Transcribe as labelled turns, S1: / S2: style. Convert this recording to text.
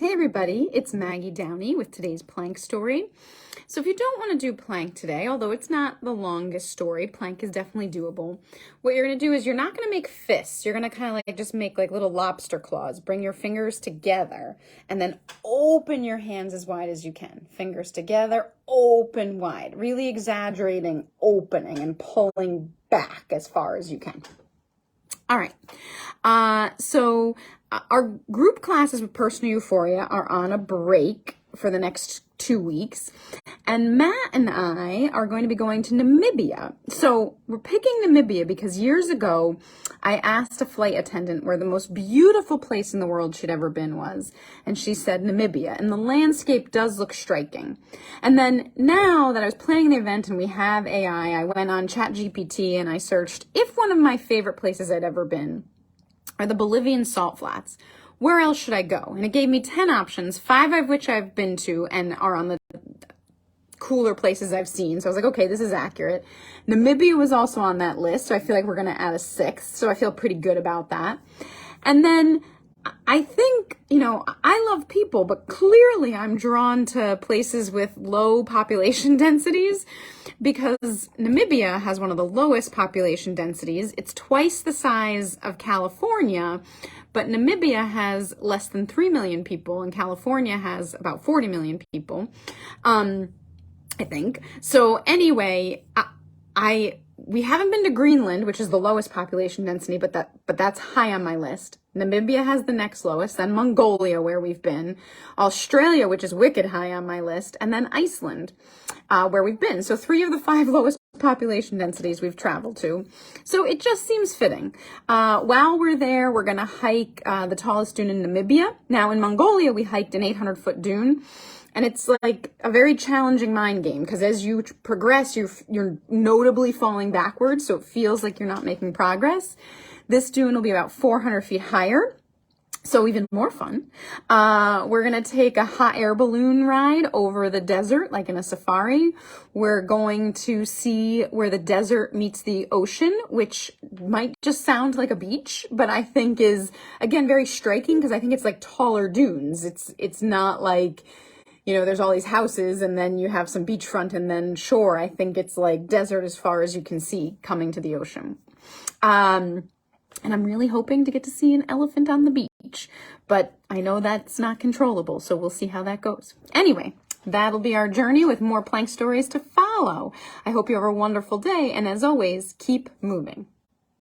S1: Hey everybody, it's Maggie Downey with today's plank story. So if you don't want to do plank today, although it's not the longest story, plank is definitely doable. What you're going to do is you're not going to make fists. You're going to kind of like just make like little lobster claws. Bring your fingers together and then open your hands as wide as you can. Fingers together, open wide, really exaggerating opening and pulling back as far as you can. All right. So our group classes with Personal Euphoria are on a break for the next 2 weeks. And Matt and I are going to be going to Namibia. So we're picking Namibia because years ago, I asked a flight attendant where the most beautiful place in the world she'd ever been was. And she said Namibia. And the landscape does look striking. And then now that I was planning the event and we have AI, I went on ChatGPT and I searched if one of my favorite places I'd ever been are the Bolivian salt flats. Where else should I go? And it gave me 10 options, 5 of which I've been to and are on the cooler places I've seen. So I was like, okay, this is accurate. Namibia was also on that list. So I feel like we're going to add a 6th. So I feel pretty good about that. And then I think, I love people, but clearly I'm drawn to places with low population densities because Namibia has one of the lowest population densities. It's twice the size of California, but Namibia has less than 3 million people and California has about 40 million people, I think. So anyway, we haven't been to Greenland, which is the lowest population density, but that's high on my list. Namibia has the next lowest, then Mongolia, where we've been, Australia, which is wicked high on my list, and then Iceland, where we've been. So 3 of the 5 lowest population densities we've traveled to. So it just seems fitting. While we're there, we're going to hike the tallest dune in Namibia. Now in Mongolia, we hiked an 800-foot dune. And it's like a very challenging mind game because as you progress, you're notably falling backwards. So it feels like you're not making progress. This dune will be about 400 feet higher. So even more fun. We're going to take a hot air balloon ride over the desert, like in a safari. We're going to see where the desert meets the ocean, which might just sound like a beach, but I think is, again, very striking because I think it's like taller dunes. It's not like, there's all these houses and then you have some beachfront and then shore. I think it's like desert as far as you can see coming to the ocean. And I'm really hoping to get to see an elephant on the beach, but I know that's not controllable, so we'll see how that goes. Anyway, that'll be our journey with more plank stories to follow. I hope you have a wonderful day, and as always, keep moving.